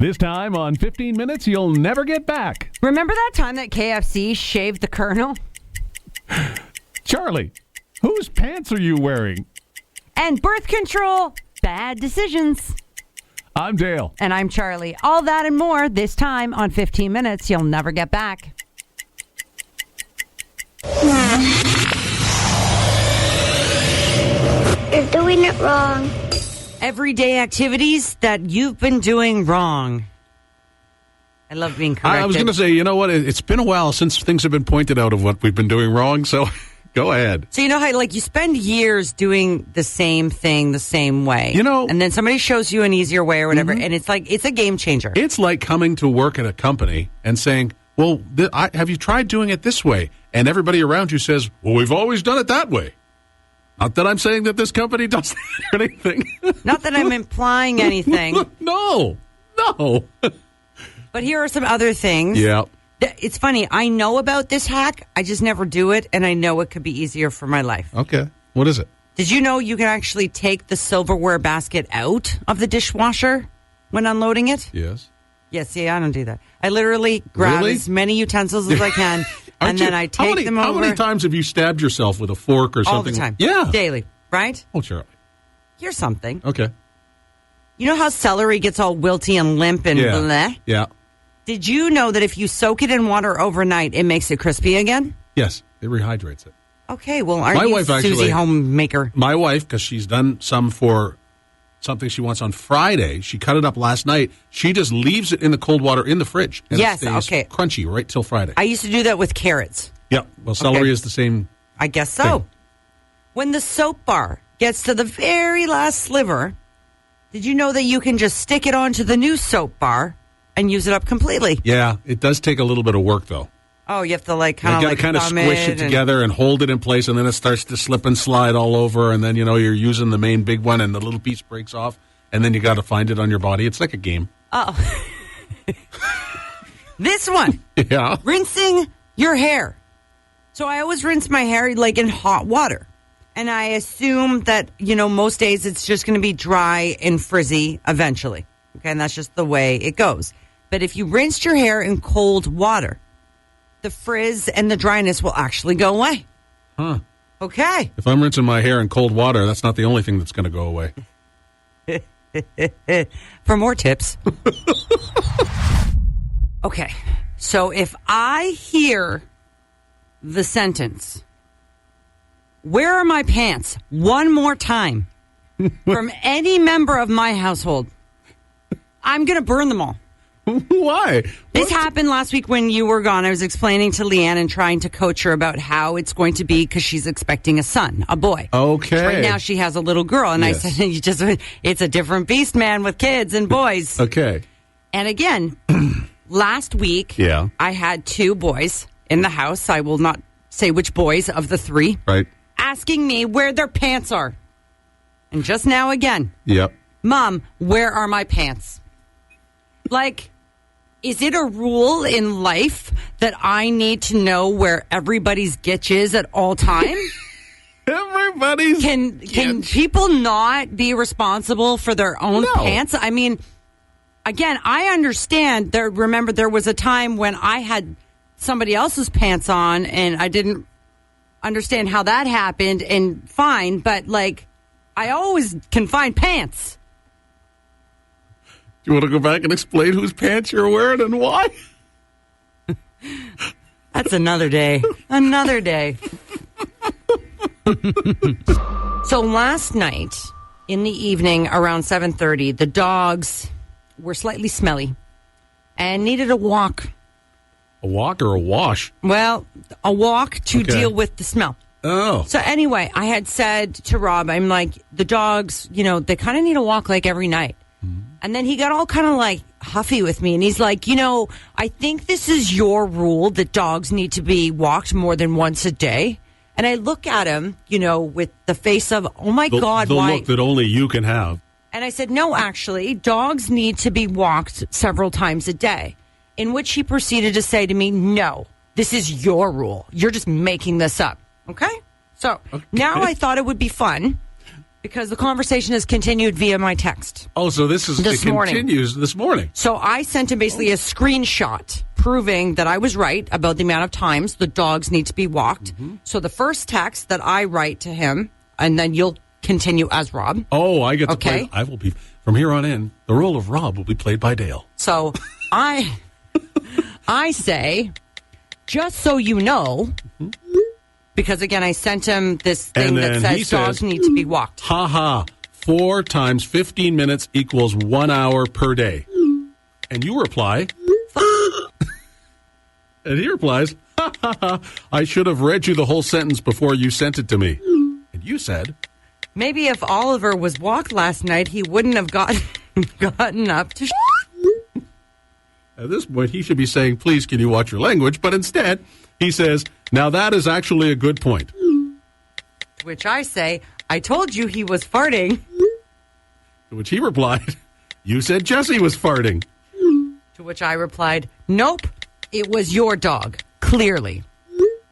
This time on 15 Minutes You'll Never Get Back. Remember that time that KFC shaved the Colonel? Charlie, whose pants are you wearing? And birth control, bad decisions. I'm Dale. And I'm Charlie. All that and more this time on 15 Minutes You'll Never Get Back. You're doing it wrong. Everyday activities that you've been doing wrong. I love being corrected. I was going to say, you know what? It's been a while since things have been pointed out of what we've been doing wrong, so go ahead. So you know how you spend years doing the same thing the same way. And then somebody shows you an easier way or whatever, and it's a game changer. It's like coming to work at a company and saying, well, have you tried doing it this way? And everybody around you says, well, we've always done it that way. Not that I'm saying that this company does that or anything. Not that I'm implying anything. No. But here are some other things. Yeah. It's funny. I know about this hack. I just never do it, and I know it could be easier for my life. Okay. What is it? Did you know you can actually take the silverware basket out of the dishwasher when unloading it? Yes. Yes, see, I don't do that. I literally grab as many utensils as I can, and then I take them over. How many times have you stabbed yourself with a fork or something? All the time. Yeah. Daily, right? Oh, Charlie. Here's something. Okay. You know how celery gets all wilty and limp and bleh? Yeah. Did you know that if you soak it in water overnight, it makes it crispy again? Yes, it rehydrates it. Okay, well, aren't you Susie homemaker? My wife, because she's done some for something she wants on Friday, she cut it up last night. She just leaves it in the cold water in the fridge. And it stays crunchy right till Friday. I used to do that with carrots. Yeah, well, celery is the same. I guess so. thing. When the soap bar gets to the very last sliver, did you know that you can just stick it onto the new soap bar and use it up completely? Yeah, it does take a little bit of work, though. Oh, you have to kind of squish it together and hold it in place, and then it starts to slip and slide all over, and then, you're using the main big one, and the little piece breaks off, and then you got to find it on your body. It's like a game. Oh. This one. Yeah. Rinsing your hair. So I always rinse my hair in hot water. And I assume that, most days it's just going to be dry and frizzy eventually. Okay, and that's just the way it goes. But if you rinsed your hair in cold water, the frizz and the dryness will actually go away. Huh. Okay. If I'm rinsing my hair in cold water, that's not the only thing that's going to go away. For more tips. Okay. So if I hear the sentence, "Where are my pants?" one more time from any member of my household, I'm going to burn them all. Why? This happened last week when you were gone. I was explaining to Leanne and trying to coach her about how it's going to be because she's expecting a son, a boy. Okay. Right now she has a little girl. And Yes. I said, it's a different beast, man, with kids and boys. Okay. And again, last week, Yeah. I had two boys in the house. I will not say which boys of the three. Right. Asking me where their pants are. And just now again, Yep. Mom, where are my pants? Is it a rule in life that I need to know where everybody's gitch is at all time? Everybody's Can people not be responsible for their own pants? I mean, again, I understand. Remember, there was a time when I had somebody else's pants on, and I didn't understand how that happened. And fine, but I always can find pants. Do you want to go back and explain whose pants you're wearing and why? That's another day. Another day. So last night in the evening around 7:30, the dogs were slightly smelly and needed a walk. A walk or a wash? Well, a walk to deal with the smell. Oh. So anyway, I had said to Rob, I'm like, the dogs, they kind of need a walk every night. And then he got all kind of huffy with me. And he's like, I think this is your rule that dogs need to be walked more than once a day. And I look at him, with the face of, oh, my God, the why? look that only you can have. And I said, no, actually, dogs need to be walked several times a day. In which he proceeded to say to me, no, this is your rule. You're just making this up. Okay? So now I thought it would be fun Because the conversation has continued via my text. Oh, so it continues this morning. So I sent him basically a screenshot proving that I was right about the amount of times the dogs need to be walked. Mm-hmm. So the first text that I write to him, and then you'll continue as Rob. Oh, I get to play. I will be, from here on in, the role of Rob will be played by Dale. So I say, just so you know, because again, I sent him this thing that says dogs need to be walked. Ha ha. 4 times 15 minutes equals 1 hour per day. And you reply, and he replies, ha ha ha, I should have read you the whole sentence before you sent it to me. And you said, maybe if Oliver was walked last night, he wouldn't have gotten up to At this point, he should be saying, please, can you watch your language? But instead, he says, now that is actually a good point. To which I say, I told you he was farting. To which he replied, you said Jesse was farting. To which I replied, nope, it was your dog, clearly.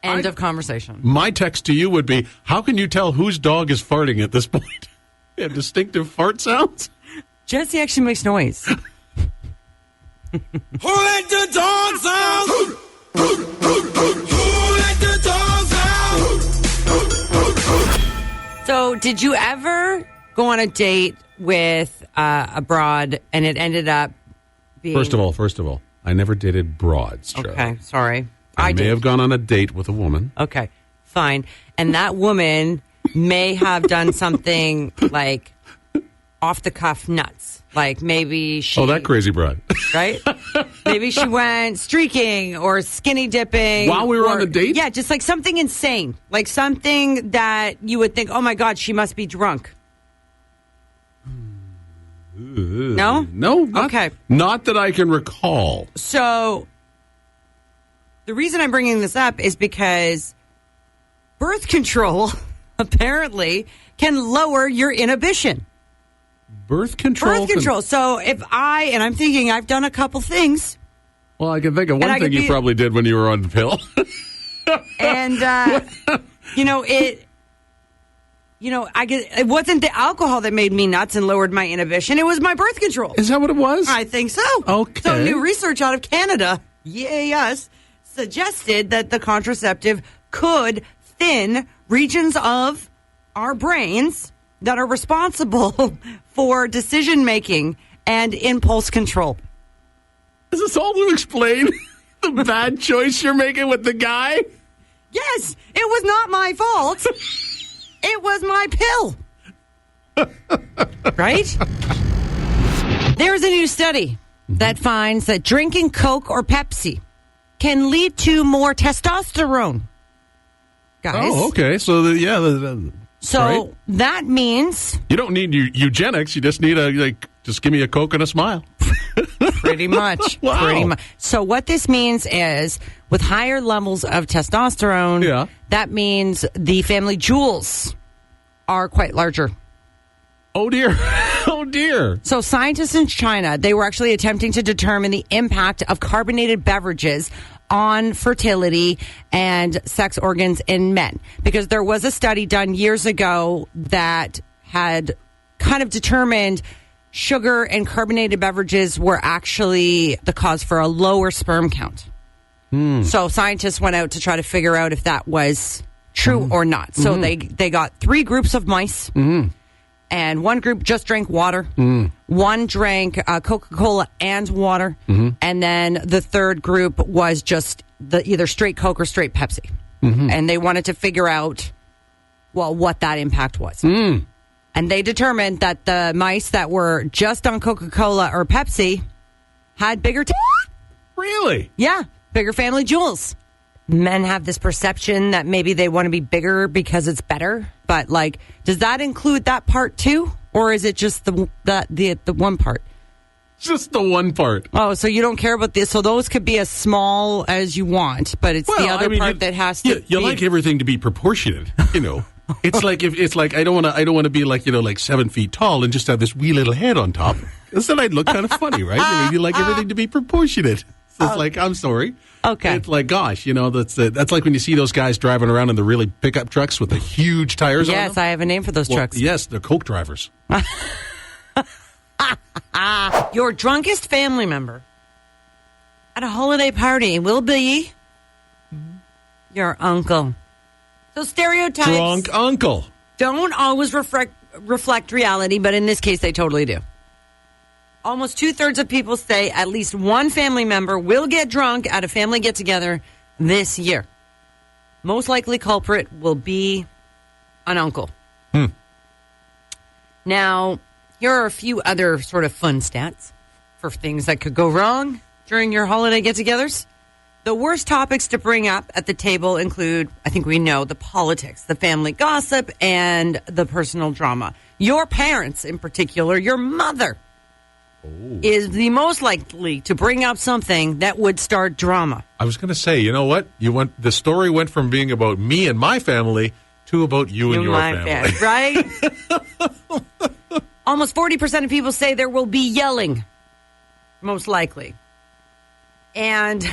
End of conversation. My text to you would be, how can you tell whose dog is farting at this point? They have distinctive fart sounds? Jesse actually makes noise. Who let the dogs out? Who let the dogs out? So, did you ever go on a date with a broad and it ended up being... First of all, I never dated broads, Joe. Okay, sorry. I may have gone on a date with a woman. Okay, fine. And that woman may have done something like off-the-cuff nuts. Like maybe she... Oh, that crazy broad. Right? Maybe she went streaking or skinny dipping. While we were on the date? Yeah, just like something insane. Like something that you would think, oh my God, she must be drunk. No? No. Okay. Not that I can recall. So, the reason I'm bringing this up is because birth control apparently can lower your inhibition. Birth control? Birth control. So if I'm thinking I've done a couple things. Well, I can think of one thing you probably did when you were on the pill. And, it wasn't the alcohol that made me nuts and lowered my inhibition. It was my birth control. Is that what it was? I think so. Okay. So new research out of Canada, yay us, suggested that the contraceptive could thin regions of our brains that are responsible for decision making and impulse control. Is this all to explain the bad choice you're making with the guy? Yes, it was not my fault. It was my pill. Right? There's a new study that finds that drinking Coke or Pepsi can lead to more testosterone. Guys. Oh, okay. So, so right. That means... You don't need eugenics. You just need just give me a Coke and a smile. Pretty much. Wow. Pretty much. So what this means is with higher levels of testosterone, that means the family jewels are quite larger. Oh, dear. Oh, dear. So scientists in China, they were actually attempting to determine the impact of carbonated beverages on fertility and sex organs in men. Because there was a study done years ago that had kind of determined sugar and carbonated beverages were actually the cause for a lower sperm count. So scientists went out to try to figure out if that was true or not. So they got 3 groups of mice. And one group just drank water. One drank Coca-Cola and water. And then the third group was just either straight Coke or straight Pepsi. And they wanted to figure out, what that impact was. And they determined that the mice that were just on Coca-Cola or Pepsi had bigger... Really? Yeah, bigger family jewels. Men have this perception that maybe they want to be bigger because it's better. But, does that include that part too? Or is it just the one part? Just the one part. Oh, so you don't care about this. So those could be as small as you want, but it's the other part that has to You like everything to be proportionate, It's like I don't want to be like 7 feet tall and just have this wee little head on top. Because then I'd look kind of funny, right? You like everything to be proportionate. So it's like, I'm sorry. Okay. It's like, gosh, that's like when you see those guys driving around in the really pickup trucks with the huge tires on them. Yes, I have a name for those trucks. Yes, they're Coke drivers. Your drunkest family member at a holiday party will be your uncle. So stereotypes Drunk uncle. don't always reflect reality, but in this case, they totally do. Almost 2/3 of people say at least one family member will get drunk at a family get-together this year. Most likely culprit will be an uncle. Now, here are a few other sort of fun stats for things that could go wrong during your holiday get-togethers. The worst topics to bring up at the table include, I think we know, the politics, the family gossip, and the personal drama. Your parents, in particular, your mother, is the most likely to bring up something that would start drama. I was going to say, you know what? The story went from being about me and my family to about you and your family. Right? Almost 40% of people say there will be yelling, most likely. And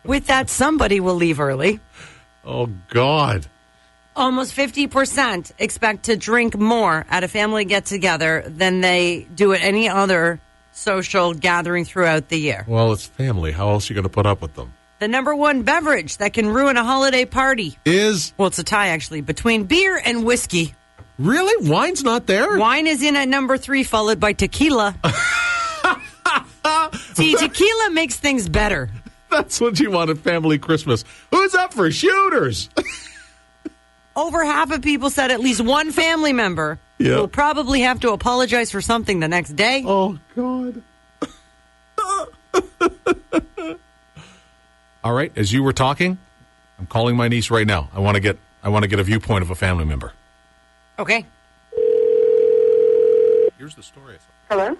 with that, somebody will leave early. Oh, God. Almost 50% expect to drink more at a family get-together than they do at any other social gathering throughout the year. Well, it's family. How else are you going to put up with them? The number one beverage that can ruin a holiday party well, it's a tie, actually, between beer and whiskey. Really? Wine's not there? Wine is in at number 3, followed by tequila. See, tequila makes things better. That's what you want at family Christmas. Who's up for shooters? Over half of people said at least one family member will probably have to apologize for something the next day. Oh, God. All right, as you were talking, I'm calling my niece right now. I want to get a viewpoint of a family member. Okay. Here's the story. Hello?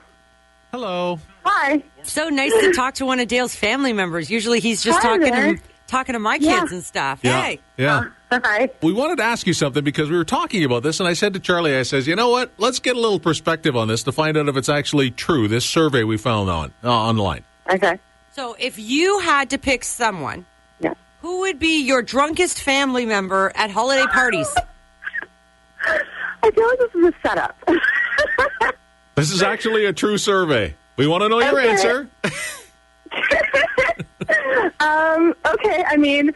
Hello. Hi. So nice to talk to one of Dale's family members. Usually he's just Hi talking there. to my kids and stuff. Yeah. Hey. Yeah. Hi. We wanted to ask you something because we were talking about this, and I said to Charlie, I says, you know what? Let's get a little perspective on this to find out if it's actually true, this survey we found online. Okay. So if you had to pick someone, who would be your drunkest family member at holiday parties? I feel like this is a setup. This is actually a true survey. We want to know your answer. Okay, I mean,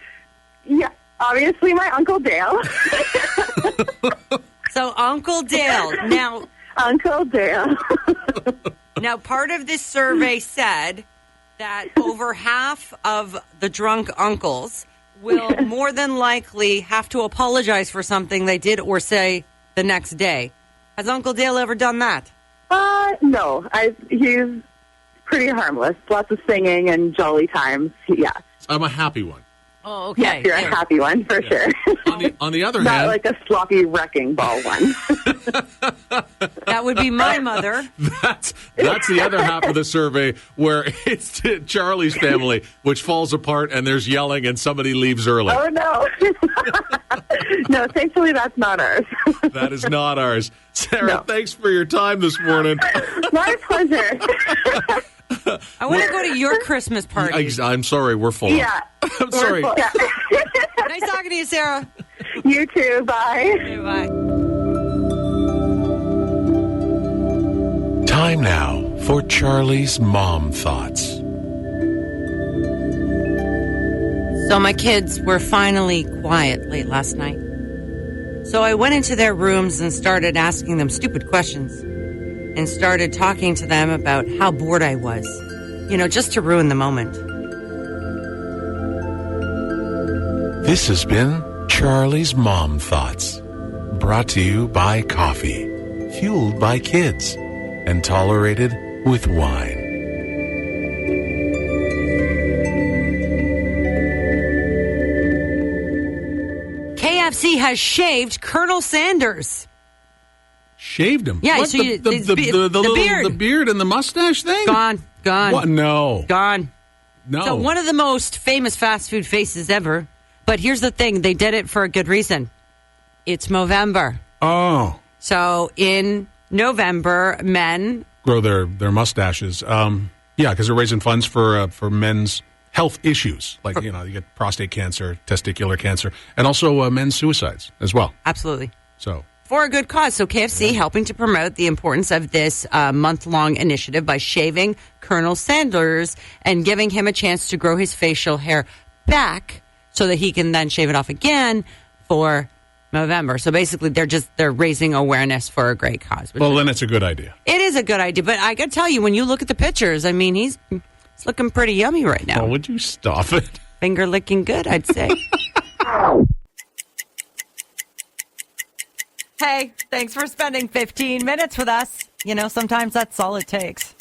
obviously my Uncle Dale. So Uncle Dale. Now, Uncle Dale. now, part of this survey said that over half of the drunk uncles will more than likely have to apologize for something they did or say the next day. Has Uncle Dale ever done that? No. He's pretty harmless. Lots of singing and jolly times. Yeah. I'm a happy one. Oh, okay. Yes, you're a happy one, for sure. On the other Not hand... like a sloppy wrecking ball one. That would be my mother. That's the other half of the survey where it's Charlie's family, which falls apart and there's yelling and somebody leaves early. Oh, no. No, thankfully that's not ours. That is not ours. Sarah, No. thanks for your time this morning. My pleasure. I want to go to your Christmas party. I'm sorry, we're full. Yeah. I'm sorry. Yeah. Nice talking to you, Sarah. You too. Bye. Okay, bye. Time now for Charlie's mom thoughts. So my kids were finally quiet late last night. So I went into their rooms and started asking them stupid questions and started talking to them about how bored I was, just to ruin the moment. This has been Charlie's Mom Thoughts, brought to you by coffee, fueled by kids, and tolerated with wine. KFC has shaved Colonel Sanders. Shaved him? Yeah, what, so the beard and the mustache thing? Gone. What? No. Gone. No. So one of the most famous fast food faces ever. But here's the thing. They did it for a good reason. It's Movember. Oh. So in November, men... grow their mustaches. Yeah, Yeah, because they're raising funds for men's health issues, like you get prostate cancer, testicular cancer, and also men's suicides as well. Absolutely. So for a good cause. So KFC helping to promote the importance of this month-long initiative by shaving Colonel Sanders and giving him a chance to grow his facial hair back so that he can then shave it off again for November. So basically, they're raising awareness for a great cause. Well, then it's a good idea. It is a good idea, but I got to tell you, when you look at the pictures, I mean, he's looking pretty yummy right now. Oh, would you stop it? Finger licking good, I'd say. Hey, thanks for spending 15 minutes with us. Sometimes that's all it takes.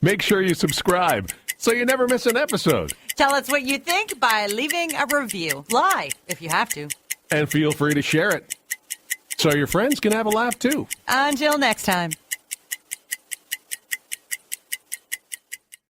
Make sure you subscribe so you never miss an episode. Tell us what you think by leaving a review. Live, if you have to. And feel free to share it so your friends can have a laugh too. Until next time.